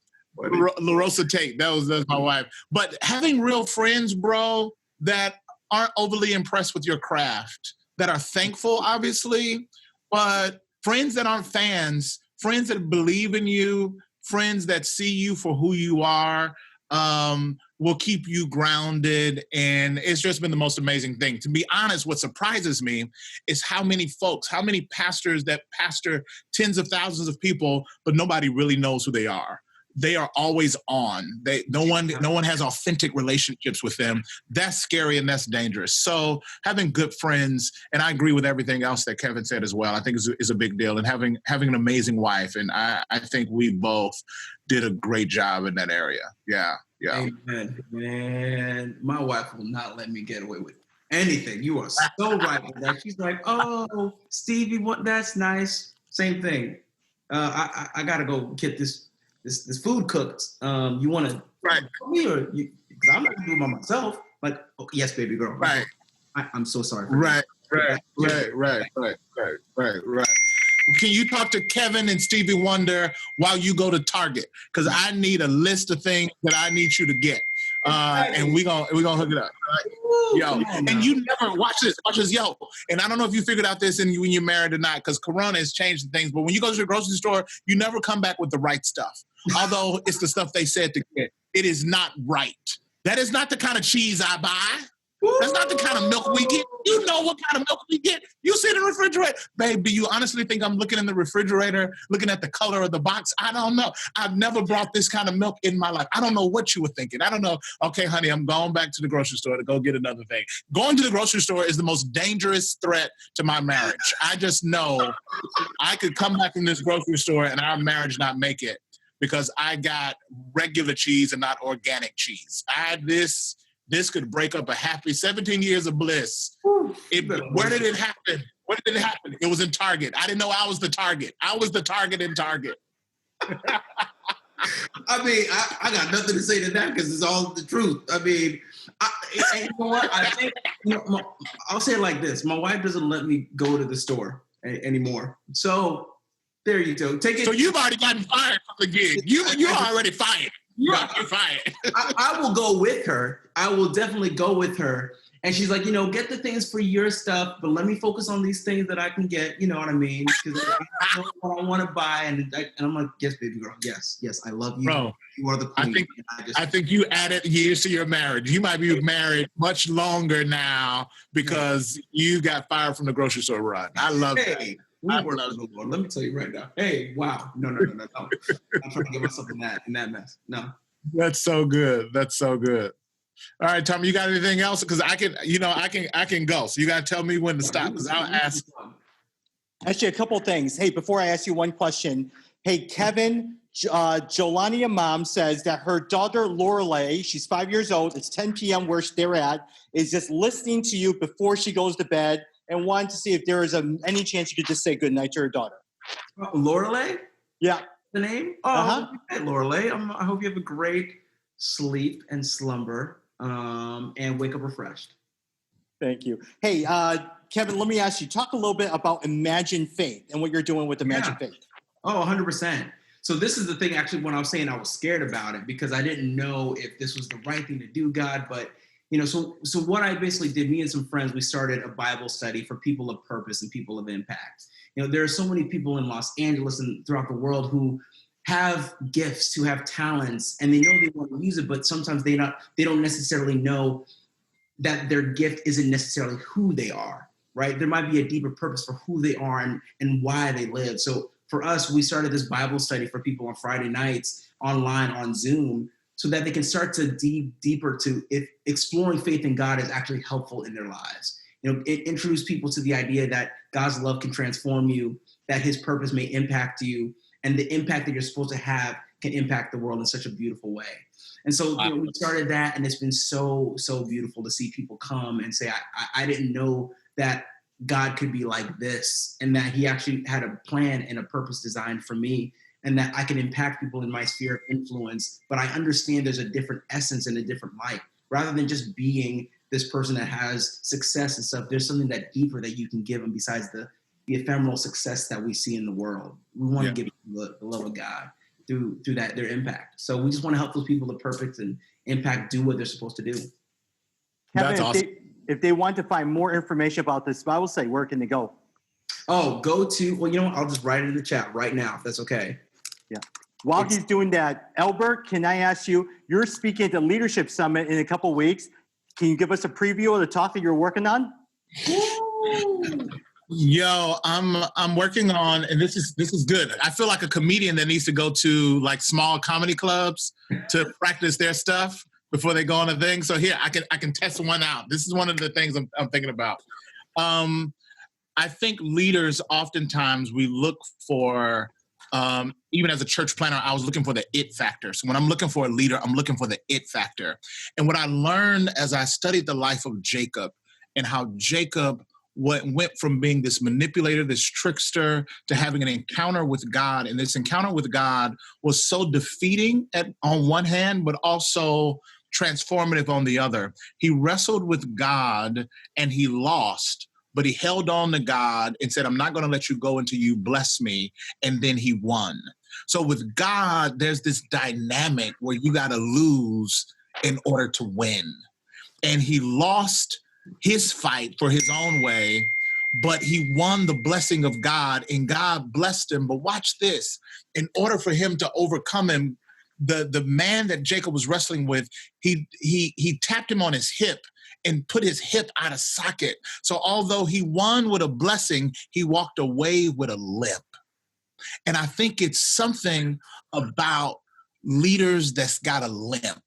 Tate, that's my wife. But having real friends, bro, that aren't overly impressed with your craft, that are thankful, obviously, but friends that aren't fans, friends that believe in you, friends that see you for who you are, will keep you grounded. And it's just been the most amazing thing. To be honest, what surprises me is how many folks, how many pastors that pastor tens of thousands of people, but nobody really knows who they are. They are always on. No one has authentic relationships with them. That's scary and that's dangerous. So having good friends, and I agree with everything else that Kevin said as well, I think is a big deal. And having an amazing wife, and I think we both did a great job in that area. Yeah. Amen. Man, my wife will not let me get away with anything. You are so right with that. She's like, "Oh, Stevie, what? That's nice." Same thing. I gotta go get this food cooked. You want to cook me, or you? Because I'm not gonna do it by myself. Like, oh, yes, baby girl. Right. I'm so sorry. Right. Can you talk to Kevin and Stevie Wonder while you go to Target? Because I need a list of things that I need you to get. And we're gonna hook it up. Right? Yo, and you never watch this, yo. And I don't know if you figured out this when you're married or not, because Corona has changed things. But when you go to the grocery store, you never come back with the right stuff. Although it's the stuff they said to get, it is not right. That is not the kind of cheese I buy. That's not the kind of milk we get. You know what kind of milk we get. You see the refrigerator. Babe, do you honestly think I'm looking in the refrigerator, looking at the color of the box? I don't know. I've never brought this kind of milk in my life. I don't know what you were thinking. I don't know. Okay, honey, I'm going back to the grocery store to go get another thing. Going to the grocery store is the most dangerous threat to my marriage. I just know I could come back from this grocery store and our marriage not make it because I got regular cheese and not organic cheese. This could break up a happy 17 years of bliss. Where did it happen? Where did it happen? It was in Target. I didn't know I was the target. I was the target in Target. I mean, I got nothing to say to that because it's all the truth. I mean, you know what? I think I'll say it like this: my wife doesn't let me go to the store anymore. So there you go. Take it. So you've already gotten fired from the gig. You're already fired. You're fired. I will go with her. I will definitely go with her. And she's like, get the things for your stuff, but let me focus on these things that I can get. You know what I mean? Because I know what I want to buy. And I'm like, yes, baby girl. Yes, I love you. Bro, you are the queen. I think you added years to your marriage. You might be married much longer now because you got fired from the grocery store run. I love that. Lord. Let me tell you right now. Hey, wow. No. I'm trying to get myself in that mess. No. That's so good. All right, Tommy, you got anything else? Because I can go. So you got to tell me when to stop because I'll ask. Actually, a couple things. Hey, before I ask you one question, hey, Kevin, Jolania mom says that her daughter Lorelei, she's 5 years old, it's 10 p.m. where they're at, is just listening to you before she goes to bed and wanted to see if there is any chance you could just say goodnight to her daughter. Lorelei? Yeah. The name? Oh, Hey, Lorelei. I hope you have a great sleep and slumber and wake up refreshed. Thank you. Hey, Kevin, let me ask you, talk a little bit about Imagine Faith and what you're doing with Imagine Faith. Oh, 100%. So this is the thing, actually, when I was saying I was scared about it because I didn't know if this was the right thing to do, God. But, so what I basically did, me and some friends, we started a Bible study for people of purpose and people of impact. There are so many people in Los Angeles and throughout the world who have gifts, who have talents, and they know they want to use it, but sometimes they don't necessarily know that their gift isn't necessarily who they are, right? There might be a deeper purpose for who they are and why they live. So for us, we started this Bible study for people on Friday nights online on Zoom so that they can start to deeper to if exploring faith in God is actually helpful in their lives. It introduced people to the idea that God's love can transform you, that his purpose may impact you, and the impact that you're supposed to have can impact the world in such a beautiful way. And so we started that, and it's been so, so beautiful to see people come and say, I didn't know that God could be like this, and that he actually had a plan and a purpose designed for me, and that I can impact people in my sphere of influence, but I understand there's a different essence and a different light. Rather than just being this person that has success and stuff, there's something that deeper that you can give them besides the ephemeral success that we see in the world. We want to give the love of God through that, their impact. So we just want to help those people to purpose and impact do what they're supposed to do. Kevin, That's awesome. If they want to find more information about this Bible study, where can they go? Oh, go to, well, you know what? I'll just write it in the chat right now, if that's okay. Yeah. While he's doing that, Albert, can I ask you, you're speaking at the Leadership Summit in a couple of weeks. Can you give us a preview of the talk that you're working on? Yo, I'm working on, and this is good. I feel like a comedian that needs to go to like small comedy clubs to practice their stuff before they go on a thing. So here, I can test one out. This is one of the things I'm thinking about. I think leaders, oftentimes we look for, even as a church planner, I was looking for the it factor. So when I'm looking for a leader, I'm looking for the it factor. And what I learned as I studied the life of Jacob and how Jacob went from being this manipulator, this trickster, to having an encounter with God. And this encounter with God was so defeating on one hand, but also transformative on the other. He wrestled with God and he lost, but he held on to God and said, I'm not going to let you go until you bless me. And then he won. So with God, there's this dynamic where you got to lose in order to win. And he lost his fight for his own way, but he won the blessing of God, and God blessed him. But watch this. In order for him to overcome him, the man that Jacob was wrestling with, he tapped him on his hip and put his hip out of socket. So although he won with a blessing, he walked away with a limp. And I think it's something about leaders that's got a limp.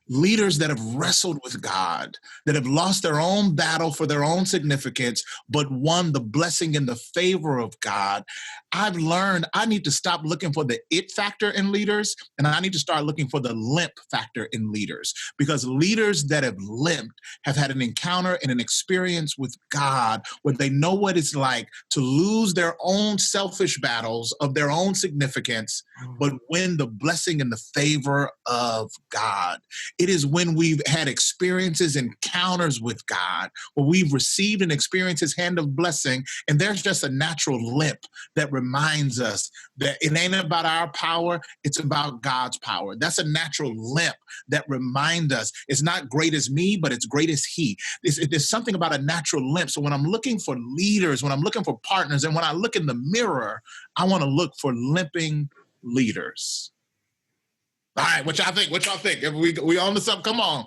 Leaders that have wrestled with God, that have lost their own battle for their own significance, but won the blessing and the favor of God. I've learned I need to stop looking for the it factor in leaders, and I need to start looking for the limp factor in leaders, because leaders that have limped have had an encounter and an experience with God where they know what it's like to lose their own selfish battles of their own significance, but win the blessing and the favor of God. It is when we've had experiences, encounters with God, where we've received and experienced his hand of blessing, and there's just a natural limp that reminds us that it ain't about our power, it's about God's power. That's a natural limp that reminds us it's not great as me, but it's great as he. There's something about a natural limp. So when I'm looking for leaders, when I'm looking for partners, and when I look in the mirror, I want to look for limping leaders. All right, what y'all think? What y'all think? If we on to something, come on.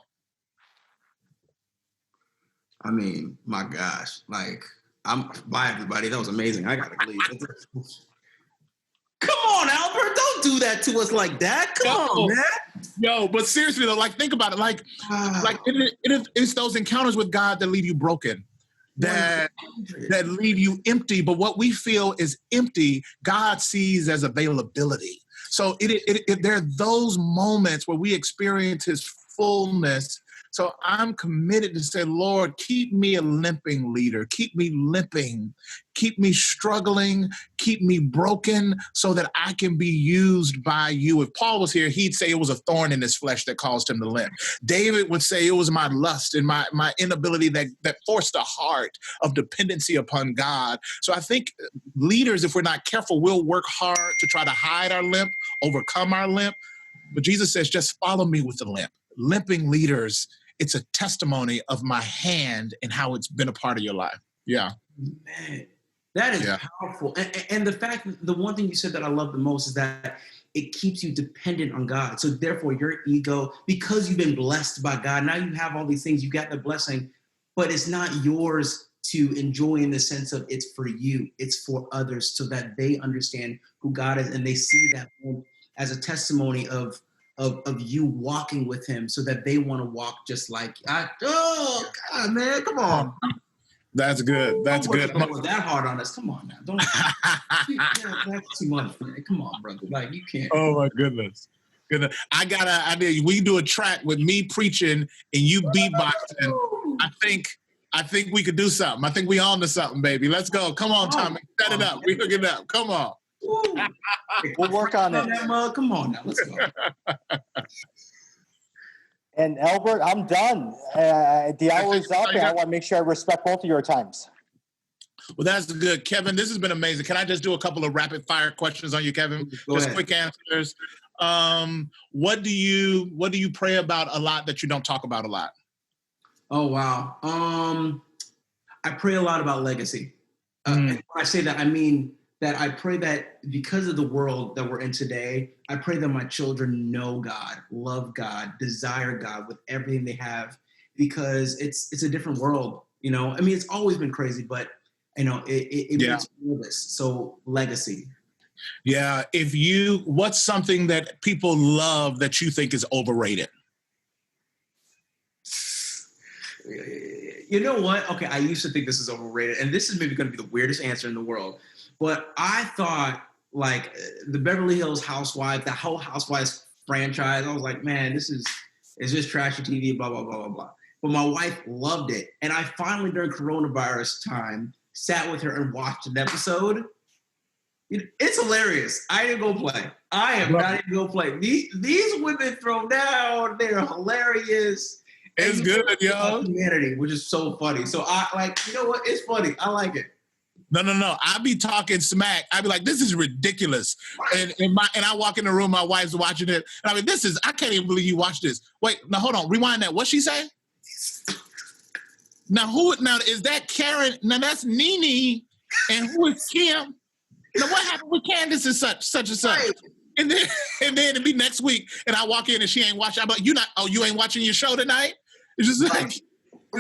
I mean, my gosh, like, bye everybody. That was amazing. I gotta leave. Come on, Albert, don't do that to us like that. Come on, man. Yo, but seriously though, like think about it. Like it's those encounters with God that leave you broken, that leave you empty. But what we feel is empty, God sees as availability. So there are those moments where we experience his fullness. So I'm committed to say, Lord, keep me a limping leader. Keep me limping. Keep me struggling. Keep me broken so that I can be used by you. If Paul was here, he'd say it was a thorn in his flesh that caused him to limp. David would say it was my lust and my inability that forced a heart of dependency upon God. So I think leaders, if we're not careful, will work hard to try to hide our limp, overcome our limp. But Jesus says, just follow me with the limp. Limping leaders, it's a testimony of my hand and how it's been a part of your life. Yeah. Man, that is powerful. And the fact, the one thing you said that I love the most is that it keeps you dependent on God. So therefore your ego, because you've been blessed by God, now you have all these things, you got the blessing, but it's not yours to enjoy in the sense of it's for you, it's for others so that they understand who God is and they see that as a testimony of you walking with him so that they want to walk just like oh God, man, come on. That's good. That's good. Don't work that hard on us. Come on now. Don't that's too much, man. Come on, brother. Like you can't. Oh my goodness. I got an idea. We do a track with me preaching and you beatboxing. I think we could do something. I think we on to something, baby. Let's go. Come on, Tommy. Set it up. We hook it up. Come on. We'll work on it. Come on now. Let's go. And Albert, I'm done. The hour is up, and I want to make sure I respect both of your times. Well, that's good. Kevin, this has been amazing. Can I just do a couple of rapid fire questions on you, Kevin? Just quick answers. What do you pray about a lot that you don't talk about a lot? Oh, wow. I pray a lot about legacy. And when I say that, I mean that I pray that because of the world that we're in today, I pray that my children know God, love God, desire God with everything they have, because it's a different world, you know? I mean, it's always been crazy, but you know, it makes all this. So legacy. Yeah. What's something that people love that you think is overrated? You know what? Okay, I used to think this is overrated, and this is maybe going to be the weirdest answer in the world. But I thought, like, the Beverly Hills Housewives, the whole Housewives franchise, I was like, man, it's just trashy TV, blah, blah, blah, blah, blah. But my wife loved it. And I finally, during coronavirus time, sat with her and watched an episode. It's hilarious. I didn't go play. I am not even going to play. These women throw down. They're hilarious. It's good, yo. Humanity, which is so funny. So I like, you know what? It's funny. I like it. No. I be talking smack. I be like, this is ridiculous. And I walk in the room, my wife's watching it. And I mean, I can't even believe you watched this. Wait, now hold on. Rewind that. What'd she say? Now is that Karen? Now that's Nene. And who is Kim? Now what happened with Candace and such and such? Right. And then it'd be next week. And I walk in and she ain't watching. I'm like, you ain't watching your show tonight? It's just like,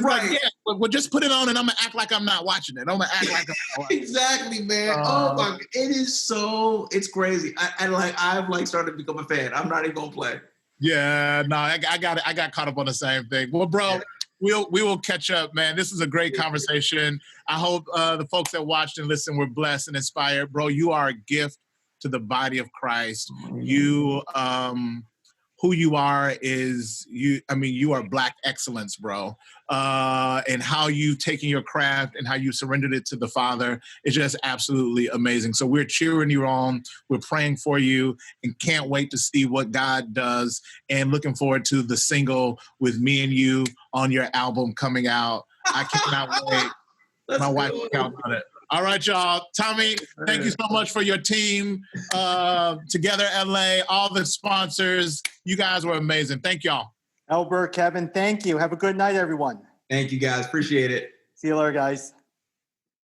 right. Yeah, well, just put it on and I'm going to act like I'm not watching it. I'm going to act like I'm not watching it. Exactly, man. Oh, my God. It's crazy. I've started to become a fan. I'm not even going to play. Yeah, no, I got caught up on the same thing. Well, bro, we will catch up, man. This is a great conversation. I hope the folks that watched and listened were blessed and inspired. Bro, you are a gift to the body of Christ. You, who you are is you are Black excellence, bro. And how you've taken your craft and how you surrendered it to the Father is just absolutely amazing. So we're cheering you on. We're praying for you and can't wait to see what God does, and looking forward to the single with me and you on your album coming out. I cannot wait. My wife will count on it. All right, y'all. Tommy, thank you so much for your team. Together LA, all the sponsors. You guys were amazing. Thank y'all. Albert, Kevin, thank you. Have a good night, everyone. Thank you, guys. Appreciate it. See you later, guys.